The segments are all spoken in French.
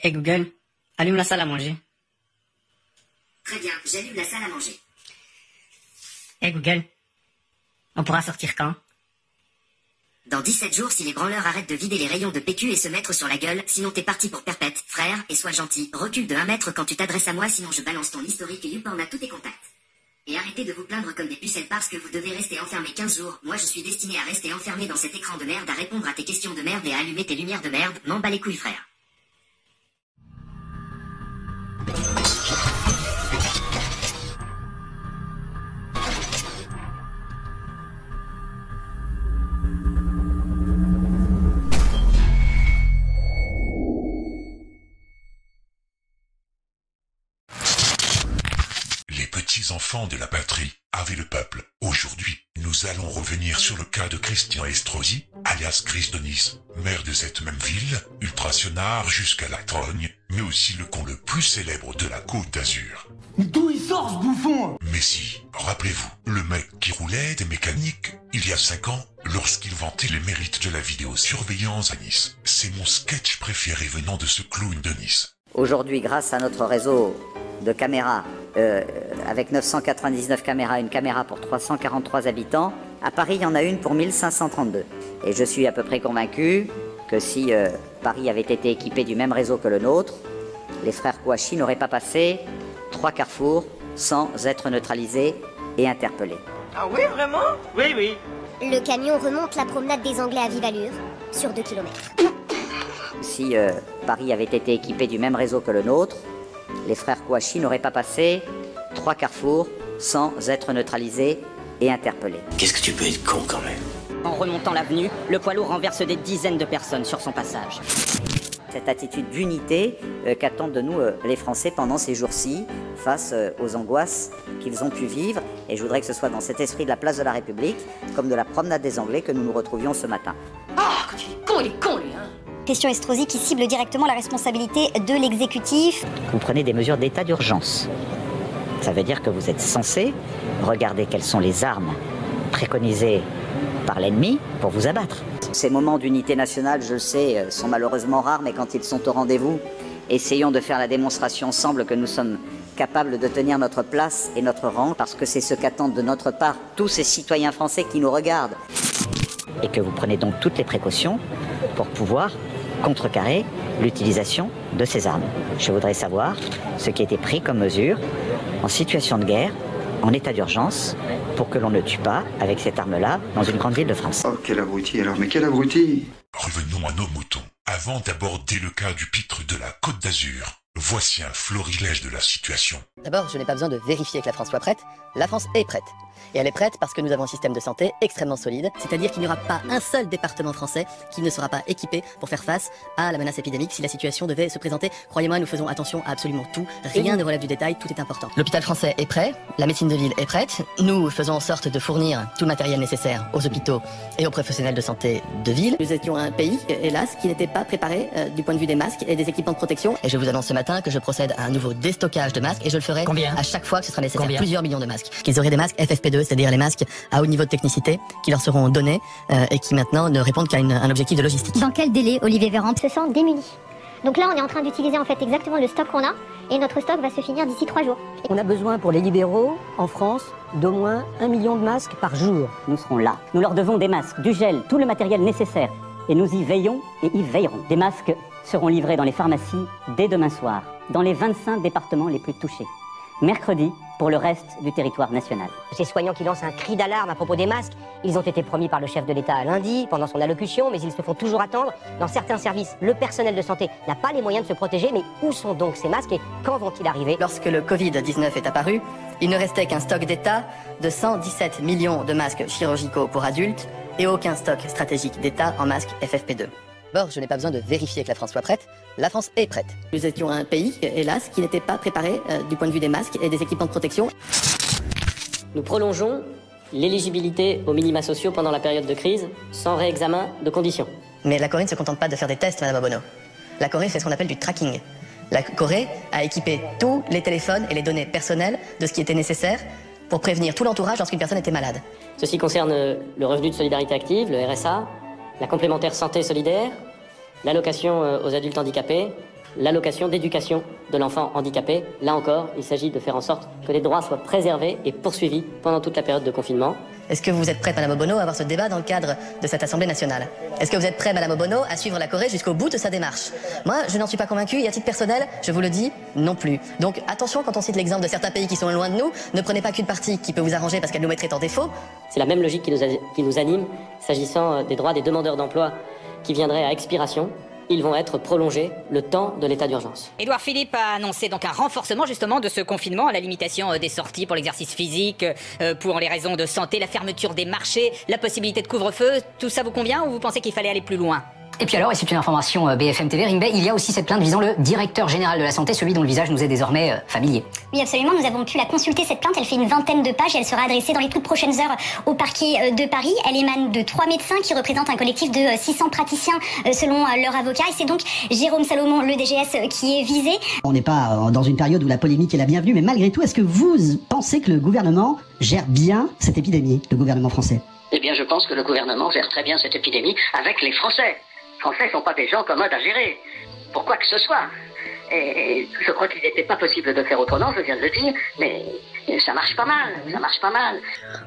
Hey Google, allume la salle à manger. Très bien, j'allume la salle à manger. Hey Google, on pourra sortir quand? Dans 17 jours si les branleurs arrêtent de vider les rayons de PQ et se mettre sur la gueule, sinon t'es parti pour perpète, frère, et sois gentil, recule de 1 mètre quand tu t'adresses à moi sinon je balance ton historique et YouPorn à tous tes contacts. Et arrêtez de vous plaindre comme des pucelles parce que vous devez rester enfermé 15 jours, moi je suis destiné à rester enfermé dans cet écran de merde à répondre à tes questions de merde et à allumer tes lumières de merde, m'en bats les couilles frère. Enfants de la patrie, avec le peuple. Aujourd'hui, nous allons revenir sur le cas de Christian Estrosi, alias Chris Denis, maire de cette même ville, ultrationnaire jusqu'à la trogne, mais aussi le con le plus célèbre de la Côte d'Azur. D'où il sort ce bouffon? Mais si, rappelez-vous, le mec qui roulait des mécaniques, il y a 5 ans, lorsqu'il vantait les mérites de la vidéosurveillance à Nice. C'est mon sketch préféré venant de ce clown de Nice. Aujourd'hui, grâce à notre réseau de caméras, avec 999 caméras, une caméra pour 343 habitants, à Paris, il y en a une pour 1532. Et je suis à peu près convaincu que si Paris avait été équipé du même réseau que le nôtre, les frères Kouachi n'auraient pas passé 3 carrefours sans être neutralisés et interpellés. Ah oui, vraiment? Oui, oui. Le camion remonte la promenade des Anglais à vive allure, sur 2 km. Si Paris avait été équipé du même réseau que le nôtre, les frères Kouachi n'auraient pas passé 3 carrefours sans être neutralisés et interpellés. Qu'est-ce que tu peux être con quand même? En remontant l'avenue, le poids lourd renverse des dizaines de personnes sur son passage. Cette attitude d'unité qu'attendent de nous les Français pendant ces jours-ci, face aux angoisses qu'ils ont pu vivre. Et je voudrais que ce soit dans cet esprit de la place de la République, comme de la promenade des Anglais, que nous nous retrouvions ce matin. Ah, quand il est con lui, hein. Christian Estrosi qui cible directement la responsabilité de l'exécutif. Vous prenez des mesures d'état d'urgence. Ça veut dire que vous êtes censé regarder quelles sont les armes préconisées par l'ennemi pour vous abattre. Ces moments d'unité nationale, je le sais, sont malheureusement rares, mais quand ils sont au rendez-vous, essayons de faire la démonstration ensemble que nous sommes capables de tenir notre place et notre rang, parce que c'est ce qu'attendent de notre part tous ces citoyens français qui nous regardent. Et que vous prenez donc toutes les précautions pour pouvoir contrecarrer l'utilisation de ces armes. Je voudrais savoir ce qui a été pris comme mesure en situation de guerre, en état d'urgence, pour que l'on ne tue pas avec cette arme-là dans une grande ville de France. Oh, quel abruti alors, mais quel abruti! Revenons à nos moutons. Avant d'aborder le cas du pitre de la Côte d'Azur, voici un florilège de la situation. D'abord, je n'ai pas besoin de vérifier que la France soit prête. La France est prête. Et elle est prête parce que nous avons un système de santé extrêmement solide, c'est-à-dire qu'il n'y aura pas un seul département français qui ne sera pas équipé pour faire face à la menace épidémique si la situation devait se présenter. Croyez-moi, nous faisons attention à absolument tout. Rien ne relève du détail, tout est important. L'hôpital français est prêt, la médecine de ville est prête. Nous faisons en sorte de fournir tout le matériel nécessaire aux hôpitaux et aux professionnels de santé de ville. Nous étions un pays, hélas, qui n'était pas préparé du point de vue des masques et des équipements de protection. Et je vous annonce ce matin que je procède à un nouveau déstockage de masques et je le ferai à chaque fois que ce sera nécessaire. Plusieurs millions de masques. Qu'ils auraient des masques FFP2, c'est-à-dire les masques à haut niveau de technicité qui leur seront donnés et qui maintenant ne répondent qu'à un objectif de logistique. Dans quel délai, Olivier Véran se sent démuni? Donc là, on est en train d'utiliser en fait exactement le stock qu'on a et notre stock va se finir d'ici 3 jours. On a besoin pour les libéraux, en France, d'au moins 1 million de masques par jour. Nous serons là. Nous leur devons des masques, du gel, tout le matériel nécessaire. Et nous y veillons et y veillerons. Des masques seront livrés dans les pharmacies dès demain soir, dans les 25 départements les plus touchés. Mercredi, pour le reste du territoire national. Ces soignants qui lancent un cri d'alarme à propos des masques, ils ont été promis par le chef de l'État lundi, pendant son allocution, mais ils se font toujours attendre. Dans certains services, le personnel de santé n'a pas les moyens de se protéger, mais où sont donc ces masques et quand vont-ils arriver? Lorsque le Covid-19 est apparu, il ne restait qu'un stock d'État de 117 millions de masques chirurgicaux pour adultes et aucun stock stratégique d'État en masques FFP2. D'abord, je n'ai pas besoin de vérifier que la France soit prête. La France est prête. Nous étions un pays, hélas, qui n'était pas préparé du point de vue des masques et des équipements de protection. Nous prolongeons l'éligibilité aux minima sociaux pendant la période de crise, sans réexamen de conditions. Mais la Corée ne se contente pas de faire des tests, Madame Obono. La Corée fait ce qu'on appelle du tracking. La Corée a équipé tous les téléphones et les données personnelles de ce qui était nécessaire pour prévenir tout l'entourage lorsqu'une personne était malade. Ceci concerne le revenu de solidarité active, le RSA, la complémentaire santé solidaire, L'allocation aux adultes handicapés, l'allocation d'éducation de l'enfant handicapé. Là encore, il s'agit de faire en sorte que les droits soient préservés et poursuivis pendant toute la période de confinement. Est-ce que vous êtes prête, Madame Obono, à avoir ce débat dans le cadre de cette Assemblée nationale? Est-ce que vous êtes prête, Madame Obono, à suivre la Corée jusqu'au bout de sa démarche? Moi, je n'en suis pas convaincue et à titre personnel, je vous le dis, non plus. Donc attention, quand on cite l'exemple de certains pays qui sont loin de nous, ne prenez pas qu'une partie qui peut vous arranger parce qu'elle nous mettrait en défaut. C'est la même logique qui nous anime s'agissant des droits des demandeurs d'emploi qui viendraient à expiration. Ils vont être prolongés le temps de l'état d'urgence. Édouard Philippe a annoncé donc un renforcement justement de ce confinement, la limitation des sorties pour l'exercice physique, pour les raisons de santé, la fermeture des marchés, la possibilité de couvre-feu. Tout ça vous convient ou vous pensez qu'il fallait aller plus loin? Et puis alors, et c'est une information BFM TV, Ringbei, il y a aussi cette plainte visant le directeur général de la santé, celui dont le visage nous est désormais familier. Oui, absolument, nous avons pu la consulter, cette plainte, elle fait une vingtaine de pages et elle sera adressée dans les toutes prochaines heures au parquet de Paris. Elle émane de 3 médecins qui représentent un collectif de 600 praticiens selon leur avocat et c'est donc Jérôme Salomon, le DGS, qui est visé. On n'est pas dans une période où la polémique est la bienvenue, mais malgré tout, est-ce que vous pensez que le gouvernement gère bien cette épidémie, le gouvernement français? Eh bien, je pense que le gouvernement gère très bien cette épidémie avec les Français. Les Français ne sont pas des gens commodes à gérer, pour quoi que ce soit. Et je crois qu'il n'était pas possible de faire autrement, je viens de le dire, mais ça marche pas mal, ça marche pas mal.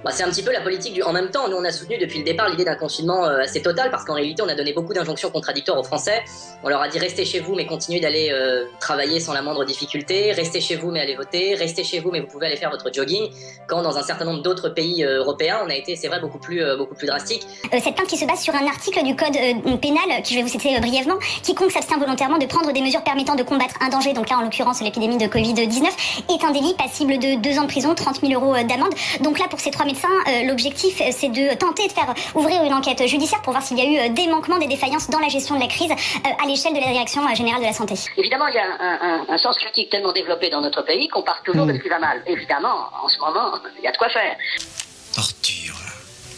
Bah, c'est un petit peu la politique du en même temps. Nous, on a soutenu depuis le départ l'idée d'un confinement assez total, parce qu'en réalité, on a donné beaucoup d'injonctions contradictoires aux Français. On leur a dit restez chez vous, mais continuez d'aller travailler sans la moindre difficulté, restez chez vous, mais allez voter, restez chez vous, mais vous pouvez aller faire votre jogging. Quand dans un certain nombre d'autres pays européens, on a été, c'est vrai, beaucoup plus drastique. Cette plainte qui se base sur un article du code pénal, qui je vais vous citer brièvement, quiconque s'abstient volontairement de prendre des mesures permettant de combattre un danger, donc là en l'occurrence l'épidémie de Covid-19, est un délit passible de 2 ans de prison, 30 000 € d'amende. Donc là pour ces 3 médecins, l'objectif c'est de tenter de faire ouvrir une enquête judiciaire pour voir s'il y a eu des manquements, des défaillances dans la gestion de la crise à l'échelle de la Direction générale de la santé. Évidemment, il y a un sens critique tellement développé dans notre pays qu'on part toujours de ce qui va mal. Évidemment, en ce moment, il y a de quoi faire. Torture.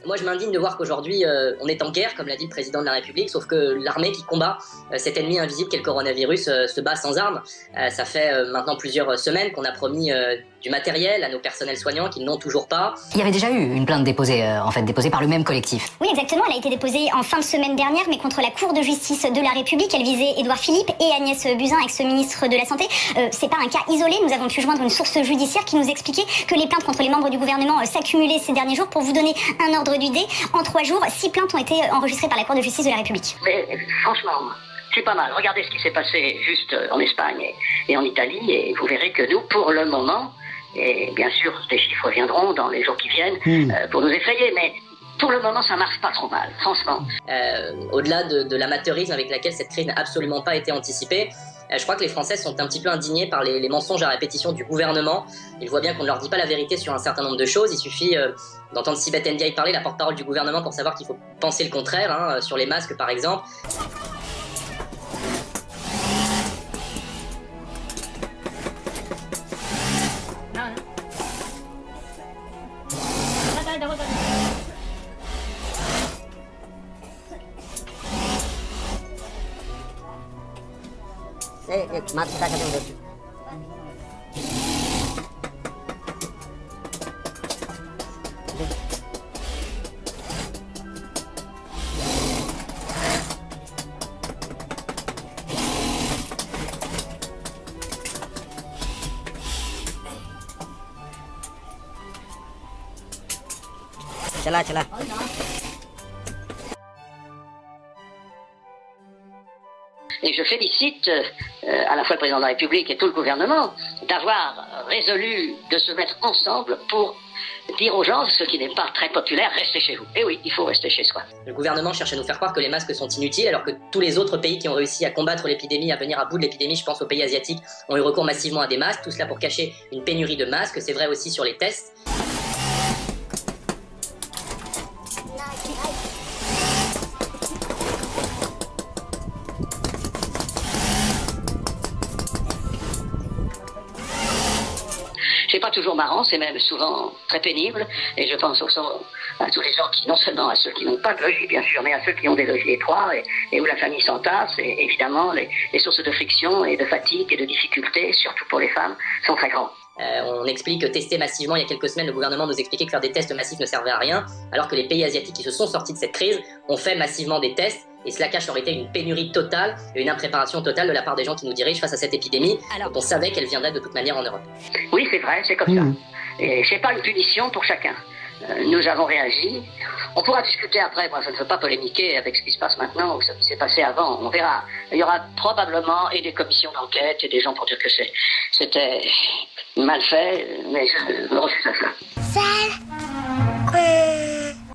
Moi, je m'indigne de voir qu'aujourd'hui, on est en guerre, comme l'a dit le président de la République, sauf que l'armée qui combat cet ennemi invisible qu'est le coronavirus se bat sans armes. Ça fait maintenant plusieurs semaines qu'on a promis du matériel à nos personnels soignants qui n'ont toujours pas. Il y avait déjà eu une plainte déposée par le même collectif. Oui, exactement. Elle a été déposée en fin de semaine dernière, mais contre la Cour de justice de la République. Elle visait Édouard Philippe et Agnès Buzyn, ex-ministre de la Santé. C'est pas un cas isolé. Nous avons pu joindre une source judiciaire qui nous expliquait que les plaintes contre les membres du gouvernement s'accumulaient ces derniers jours. Pour vous donner un ordre d'idée, en 3 jours, 6 plaintes ont été enregistrées par la Cour de justice de la République. Mais franchement, c'est pas mal. Regardez ce qui s'est passé juste en Espagne et en Italie, et vous verrez que nous, pour le moment, et bien sûr, des chiffres viendront dans les jours qui viennent pour nous effrayer, mais pour le moment, ça marche pas trop mal, franchement. Au-delà de l'amateurisme avec laquelle cette crise n'a absolument pas été anticipée, je crois que les Français sont un petit peu indignés par les mensonges à répétition du gouvernement. Ils voient bien qu'on ne leur dit pas la vérité sur un certain nombre de choses. Il suffit d'entendre Sibeth Ndiaye parler, la porte-parole du gouvernement, pour savoir qu'il faut penser le contraire, sur les masques par exemple. चला Et je félicite à la fois le président de la République et tout le gouvernement d'avoir résolu de se mettre ensemble pour dire aux gens, ce qui n'est pas très populaire, restez chez vous. Et oui, il faut rester chez soi. Le gouvernement cherche à nous faire croire que les masques sont inutiles, alors que tous les autres pays qui ont réussi à combattre l'épidémie, à venir à bout de l'épidémie, je pense aux pays asiatiques, ont eu recours massivement à des masques, tout cela pour cacher une pénurie de masques. C'est vrai aussi sur les tests. C'est pas toujours marrant, c'est même souvent très pénible, et je pense aussi à tous les gens qui, non seulement à ceux qui n'ont pas de logis bien sûr, mais à ceux qui ont des logis étroits et où la famille s'entasse, et évidemment les sources de friction et de fatigue et de difficultés, surtout pour les femmes, sont très grandes. On explique que tester massivement, il y a quelques semaines, le gouvernement nous expliquait que faire des tests massifs ne servait à rien, alors que les pays asiatiques qui se sont sortis de cette crise ont fait massivement des tests, et cela cache en réalité une pénurie totale et une impréparation totale de la part des gens qui nous dirigent face à cette épidémie, dont on savait qu'elle viendrait de toute manière en Europe. Oui, c'est vrai, c'est comme ça. Et c'est pas une punition pour chacun. Nous avons réagi. On pourra discuter après, moi je ne veux pas polémiquer avec ce qui se passe maintenant ou ce qui s'est passé avant, on verra. Il y aura probablement et des commissions d'enquête et des gens pour dire que c'était mal fait, mais je refuse à ça.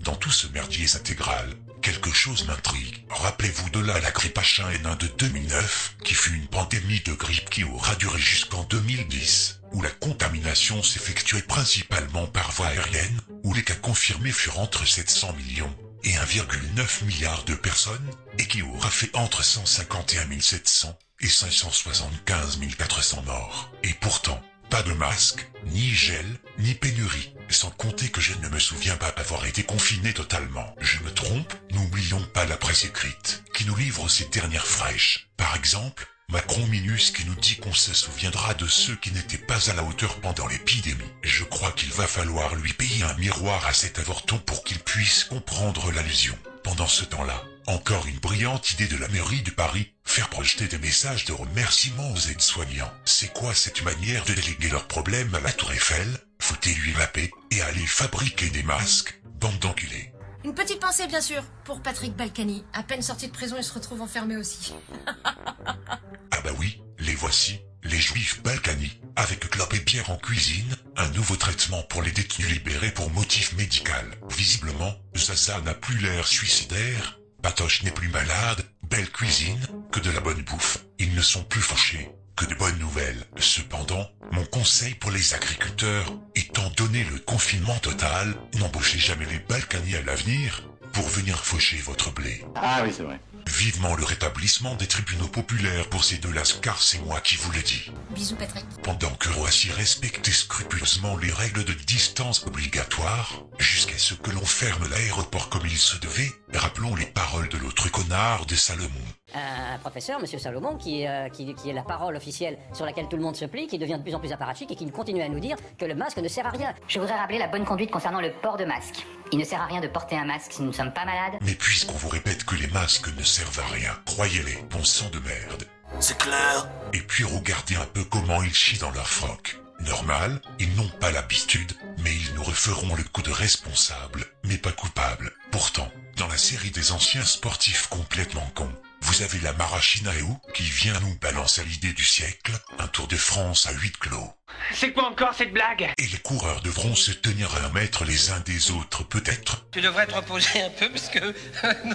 Dans tout ce merdier intégral, quelque chose m'intrigue. Rappelez-vous de la grippe H1N1 de 2009, qui fut une pandémie de grippe qui aura duré jusqu'en 2010, où la contamination s'effectuait principalement par voie aérienne, où les cas confirmés furent entre 700 millions et 1,9 milliard de personnes, et qui aura fait entre 151 700 et 575 400 morts. Et pourtant, pas de masque, ni gel, ni pénurie, sans compter que je ne me souviens pas avoir été confiné totalement. Je me trompe? N'oublions pas la presse écrite, qui nous livre ses dernières fraîches. Par exemple, Macron Minus qui nous dit qu'on se souviendra de ceux qui n'étaient pas à la hauteur pendant l'épidémie. Je crois qu'il va falloir lui payer un miroir à cet avorton pour qu'il puisse comprendre l'allusion. Pendant ce temps-là, encore une brillante idée de la mairie de Paris, faire projeter des messages de remerciements aux aides-soignants. C'est quoi cette manière de déléguer leurs problèmes à la Tour Eiffel? Foutez-lui la paix et allez fabriquer des masques, bande d'enculés. Une petite pensée bien sûr pour Patrick Balkany. À peine sorti de prison, il se retrouve enfermé aussi. Ah bah oui, les voici, les juifs Balkany, avec clope et bière en cuisine, un nouveau traitement pour les détenus libérés pour motif médical. Visiblement, Zaza n'a plus l'air suicidaire, Patoche n'est plus malade, belle cuisine, que de la bonne bouffe, ils ne sont plus fâchés, que de bonnes nouvelles. Cependant, mon conseil pour les agriculteurs, étant donné le confinement total, n'embauchez jamais les Balkany à l'avenir pour venir faucher votre blé. Ah oui, c'est vrai. Vivement le rétablissement des tribunaux populaires pour ces deux-là, car c'est moi qui vous l'ai dit. Bisous Patrick. Pendant que Roissy respectait scrupuleusement les règles de distance obligatoires, jusqu'à ce que l'on ferme l'aéroport comme il se devait, rappelons les paroles de l'autre connard de Salomon. Un professeur, monsieur Salomon, qui est la parole officielle sur laquelle tout le monde se plie, qui devient de plus en plus apparatchik et qui continue à nous dire que le masque ne sert à rien. Je voudrais rappeler la bonne conduite concernant le port de masque. Il ne sert à rien de porter un masque si nous ne sommes pas malades. Mais puisqu'on vous répète que les masques ne servent à rien, croyez-les, bon sang de merde. C'est clair. Et puis regardez un peu comment ils chient dans leur froc. Normal, ils n'ont pas l'habitude, mais ils nous referont le coup de responsable, mais pas coupable. Pourtant, dans la série des anciens sportifs complètement cons, vous avez la Marachinaeu qui vient nous balancer l'idée du siècle, un Tour de France à 8 clos. C'est quoi encore cette blague? Et les coureurs devront se tenir à 1 mètre les uns des autres, peut-être. Tu devrais te reposer un peu parce que...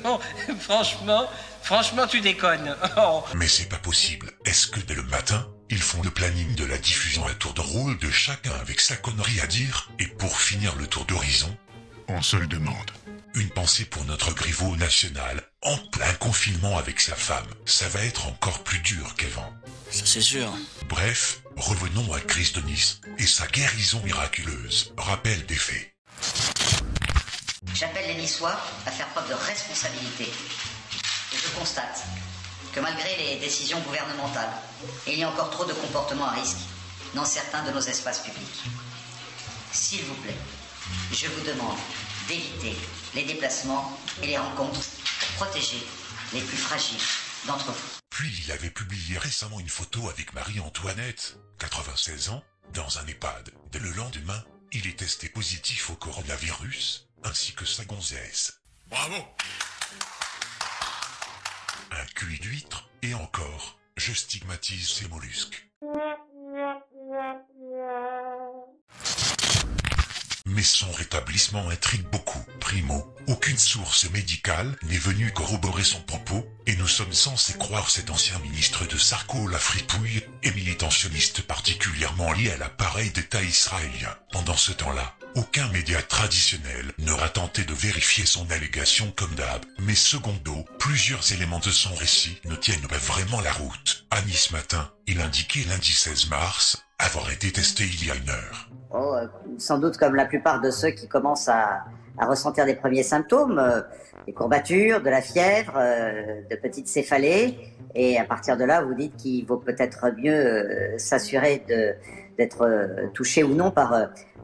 non, franchement tu déconnes. Oh. Mais c'est pas possible. Est-ce que dès le matin, ils font le planning de la diffusion à tour de rôle de chacun avec sa connerie à dire, et pour finir le tour d'horizon, on se le demande. Une pensée pour notre griveau national, en plein confinement avec sa femme. Ça va être encore plus dur qu'avant. Ça c'est sûr. Bref, revenons à Chris de Nice et sa guérison miraculeuse. Rappel des faits. J'appelle les Niçois à faire preuve de responsabilité. Et je constate que malgré les décisions gouvernementales, il y a encore trop de comportements à risque dans certains de nos espaces publics. S'il vous plaît, je vous demande d'éviter les déplacements et les rencontres pour protéger les plus fragiles d'entre vous. Puis il avait publié récemment une photo avec Marie-Antoinette, 96 ans, dans un EHPAD. Dès le lendemain, il est testé positif au coronavirus, ainsi que sa gonzesse. Bravo! Un QI d'huître, et encore, je stigmatise ces mollusques. Mais son rétablissement intrigue beaucoup. Primo, aucune source médicale n'est venue corroborer son propos, et nous sommes censés croire cet ancien ministre de Sarko la fripouille et militationniste particulièrement lié à l'appareil d'État israélien. Pendant ce temps-là, aucun média traditionnel n'aura tenté de vérifier son allégation comme d'hab. Mais secondo, plusieurs éléments de son récit ne tiennent pas vraiment la route. À Nice matin, il indiquait lundi 16 mars avoir été testé il y a 1 heure. Sans doute comme la plupart de ceux qui commencent à à ressentir des premiers symptômes, des courbatures, de la fièvre, de petites céphalées. Et à partir de là, vous dites qu'il vaut peut-être mieux s'assurer d'être touché ou non par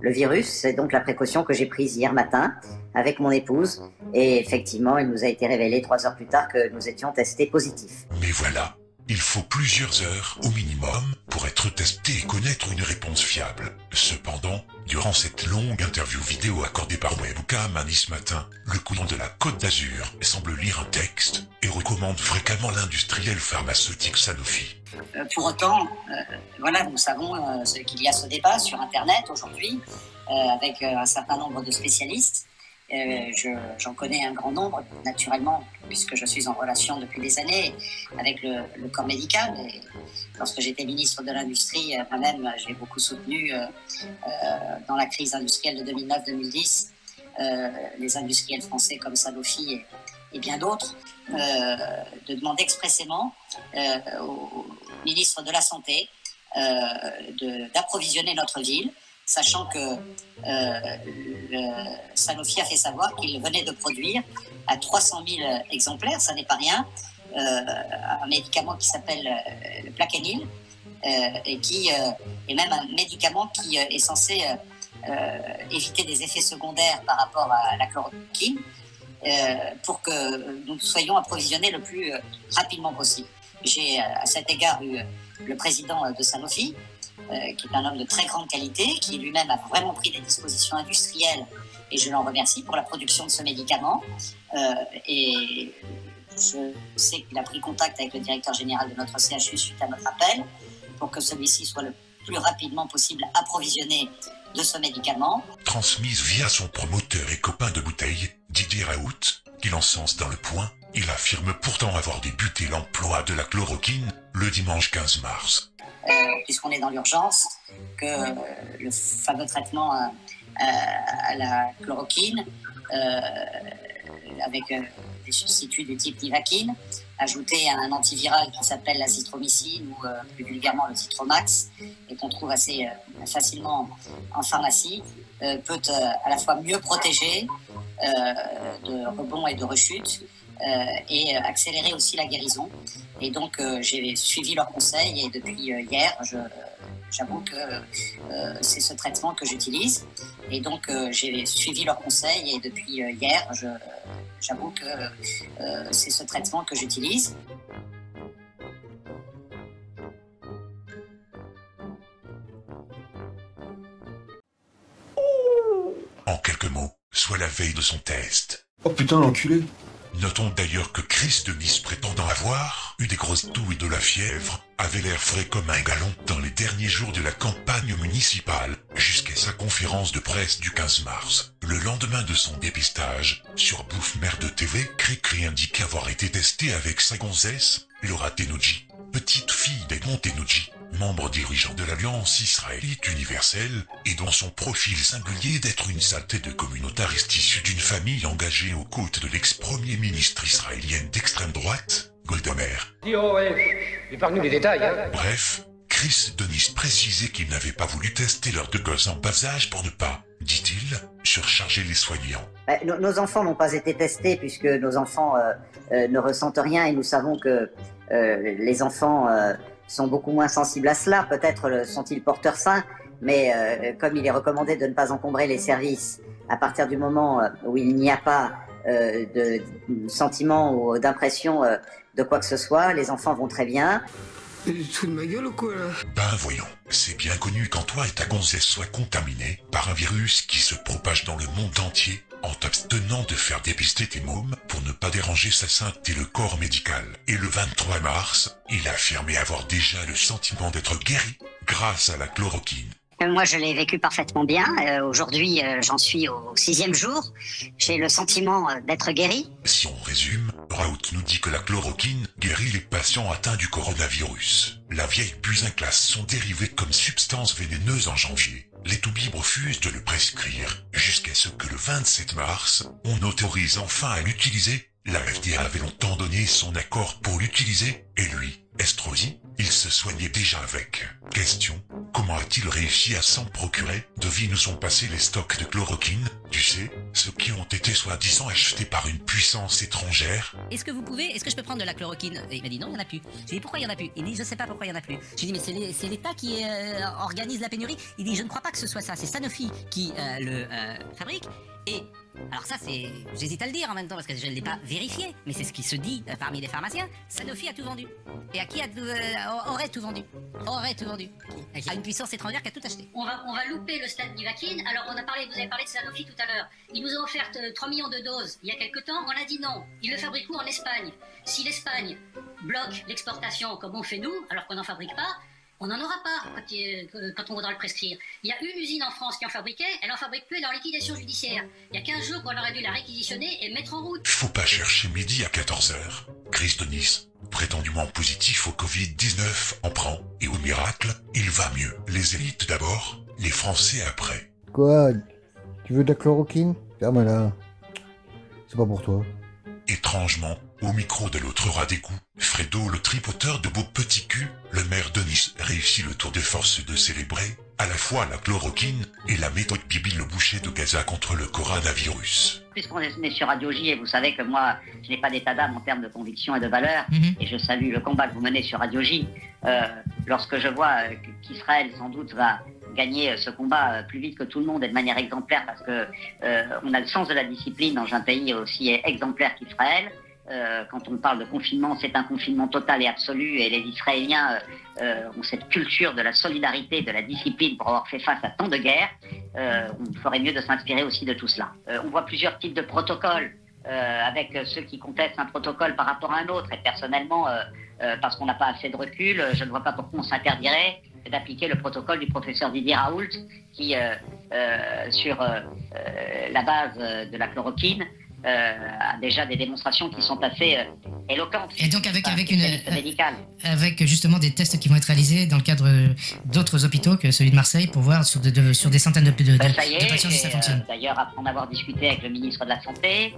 le virus. C'est donc la précaution que j'ai prise hier matin avec mon épouse. Et effectivement, il nous a été révélé 3 heures plus tard que nous étions testés positifs. Mais voilà, il faut plusieurs heures au minimum pour être testé et connaître une réponse fiable. Cependant, durant cette longue interview vidéo accordée par Webcam à Nice Matin, le couillon de la Côte d'Azur semble lire un texte et recommande fréquemment l'industriel pharmaceutique Sanofi. Pour autant, voilà, nous savons qu'il y a ce débat sur Internet aujourd'hui avec un certain nombre de spécialistes. J'en connais un grand nombre, naturellement, puisque je suis en relation depuis des années avec le corps médical. Et lorsque j'étais ministre de l'Industrie, moi-même, j'ai beaucoup soutenu dans la crise industrielle de 2009-2010 les industriels français comme Sanofi et bien d'autres, de demander expressément au ministre de la Santé d'approvisionner notre ville, sachant que Sanofi a fait savoir qu'il venait de produire à 300 000 exemplaires, ça n'est pas rien, un médicament qui s'appelle le Plaquenil, et qui est même un médicament qui est censé éviter des effets secondaires par rapport à la chloroquine, pour que nous soyons approvisionnés le plus rapidement possible. J'ai à cet égard eu le président de Sanofi, qui est un homme de très grande qualité, qui lui-même a vraiment pris des dispositions industrielles, et je l'en remercie pour la production de ce médicament. Et je sais qu'il a pris contact avec le directeur général de notre CHU suite à notre appel, pour que celui-ci soit le plus rapidement possible approvisionné de ce médicament. Transmise via son promoteur et copain de bouteille, Didier Raoult, qui l'encense dans Le Point, il affirme pourtant avoir débuté l'emploi de la chloroquine le dimanche 15 mars. Puisqu'on est dans l'urgence, que le fameux traitement à la chloroquine, avec des substituts du type Nivaquine, ajouté à un antiviral qui s'appelle l'azithromycine ou plus vulgairement le Zitromax, et qu'on trouve assez facilement en pharmacie, peut à la fois mieux protéger de rebonds et de rechutes, et accélérer aussi la guérison. Et donc j'ai suivi leurs conseils, et depuis hier, j'avoue que c'est ce traitement que j'utilise. Et donc j'ai suivi leurs conseils, et depuis hier, j'avoue que c'est ce traitement que j'utilise. En quelques mots, soit la veille de son test. Oh putain, l'enculé. Notons d'ailleurs que Chris de Nice, prétendant avoir eu des grosses toux et de la fièvre, avait l'air frais comme un galon dans les derniers jours de la campagne municipale, jusqu'à sa conférence de presse du 15 mars. Le lendemain de son dépistage, sur Bouffe Merde TV, Cricri indique avoir été testé avec sa gonzesse, Laura Tenouji, petite fille d'Edmond Tenouji, membre dirigeant de l'Alliance israélite universelle, et dont son profil singulier d'être une saleté de communautariste issue d'une famille engagée aux côtes de l'ex-premier ministre israélienne d'extrême droite, Golda Meir. Épargne-nous les détails, hein. Bref, Chris de Nice précisait qu'il n'avait pas voulu tester leurs 2 gosses en bas âge pour ne pas, dit-il, surcharger les soignants. Nos enfants n'ont pas été testés puisque nos enfants ne ressentent rien, et nous savons que les enfants sont beaucoup moins sensibles à cela. Peut-être sont-ils porteurs sains, mais comme il est recommandé de ne pas encombrer les services à partir du moment où il n'y a pas de sentiment ou d'impression de quoi que ce soit, les enfants vont très bien. Mais tu te fous de ma gueule ou quoi là? Ben voyons, c'est bien connu quand toi et ta gonzesse soient contaminés par un virus qui se propage dans le monde entier, en t'abstenant de faire dépister tes mômes pour ne pas déranger sa sainteté le corps médical. Et le 23 mars, il a affirmé avoir déjà le sentiment d'être guéri grâce à la chloroquine. Moi, je l'ai vécu parfaitement bien. Aujourd'hui, j'en suis au 6e jour. J'ai le sentiment d'être guéri. Si on résume, Raoult nous dit que la chloroquine guérit les patients atteints du coronavirus. La vieille businclasse sont dérivées comme substance vénéneuse en janvier. Les toubibs refusent de le prescrire, jusqu'à ce que le 27 mars, on autorise enfin à l'utiliser. La FDA avait longtemps donné son accord pour l'utiliser, et lui, Estrosi, il se soignait déjà avec. Question, Comment a-t-il réussi à s'en procurer? Devine où sont passés les stocks de chloroquine, tu sais, ceux qui ont été soi-disant achetés par une puissance étrangère? Est-ce que je peux prendre de la chloroquine? Et il m'a dit non, il n'y en a plus. J'ai dit pourquoi il n'y en a plus? Il dit je sais pas pourquoi il n'y en a plus. J'ai dit mais c'est l'État qui organise la pénurie. Il dit je ne crois pas que ce soit ça, c'est Sanofi qui le fabrique. Et alors ça j'hésite à le dire en même temps parce que je ne l'ai pas vérifié, mais c'est ce qui se dit parmi les pharmaciens. Sanofi a tout vendu. Et à qui aurait tout vendu? Aurait tout vendu. À une puissance étrangère qui a tout acheté. On va louper le stade d'Ivakin. Alors vous avez parlé de Sanofi tout à l'heure. Ils nous ont offert 3 millions de doses il y a quelques temps. On a dit non. Ils le fabriquent où? En Espagne. Si l'Espagne bloque l'exportation comme on fait nous, alors qu'on n'en fabrique pas, on n'en aura pas quand on voudra le prescrire. Il y a une usine en France qui en fabriquait, elle en fabrique plus, elle est en liquidation judiciaire. Il y a 15 jours qu'on aurait dû la réquisitionner et mettre en route. Faut pas chercher midi à 14h. Chris de Nice, prétendument positif au Covid-19, en prend, et au miracle, il va mieux. Les élites d'abord, les Français après. Quoi? Tu veux de la chloroquine? Ferme-la. C'est pas pour toi. Étrangement, au micro de l'autre rat des coups, Fredo, le tripoteur de beaux petits culs, le maire de Nice, réussit le tour de force de célébrer à la fois la chloroquine et la méthode Bibi le boucher de Gaza contre le coronavirus. Puisqu'on est sur Radio J, et vous savez que moi, je n'ai pas d'état d'âme en termes de conviction et de valeur, et je salue le combat que vous menez sur Radio J, lorsque je vois qu'Israël, sans doute, va gagner ce combat plus vite que tout le monde et de manière exemplaire, parce que on a le sens de la discipline dans un pays aussi exemplaire qu'Israël. Quand on parle de confinement, c'est un confinement total et absolu, et les Israéliens ont cette culture de la solidarité, de la discipline pour avoir fait face à tant de guerres. On ferait mieux de s'inspirer aussi de tout cela. On voit plusieurs types de protocoles, avec ceux qui contestent un protocole par rapport à un autre, et personnellement, parce qu'on n'a pas assez de recul, je ne vois pas pourquoi on s'interdirait d'appliquer le protocole du professeur Didier Raoult qui, sur la base de la chloroquine, a déjà des démonstrations qui sont assez éloquentes. Et donc avec justement des tests qui vont être réalisés dans le cadre d'autres hôpitaux que celui de Marseille pour voir sur des centaines de patients si ça fonctionne. D'ailleurs, après en avoir discuté avec le ministre de la Santé,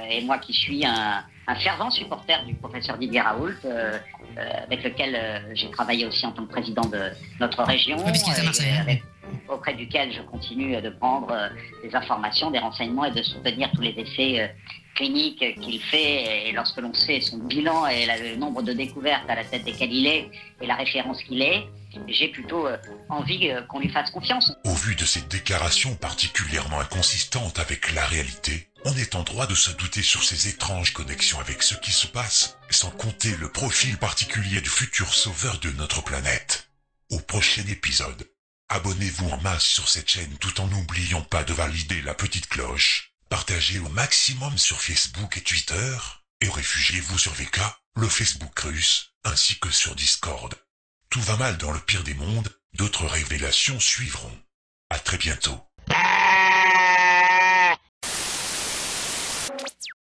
et moi qui suis un fervent supporter du professeur Didier Raoult, avec lequel j'ai travaillé aussi en tant que président de notre région, auprès duquel je continue de prendre des informations, des renseignements et de soutenir tous les essais cliniques qu'il fait. Et lorsque l'on sait son bilan et le nombre de découvertes à la tête desquelles il est et la référence qu'il est, j'ai plutôt envie qu'on lui fasse confiance. Au vu de ces déclarations particulièrement inconsistantes avec la réalité, on est en droit de se douter sur ces étranges connexions avec ce qui se passe, sans compter le profil particulier du futur sauveur de notre planète. Au prochain épisode, abonnez-vous en masse sur cette chaîne tout en n'oubliant pas de valider la petite cloche. Partagez au maximum sur Facebook et Twitter, et réfugiez-vous sur VK, le Facebook russe, ainsi que sur Discord. Tout va mal dans le pire des mondes, d'autres révélations suivront. À très bientôt.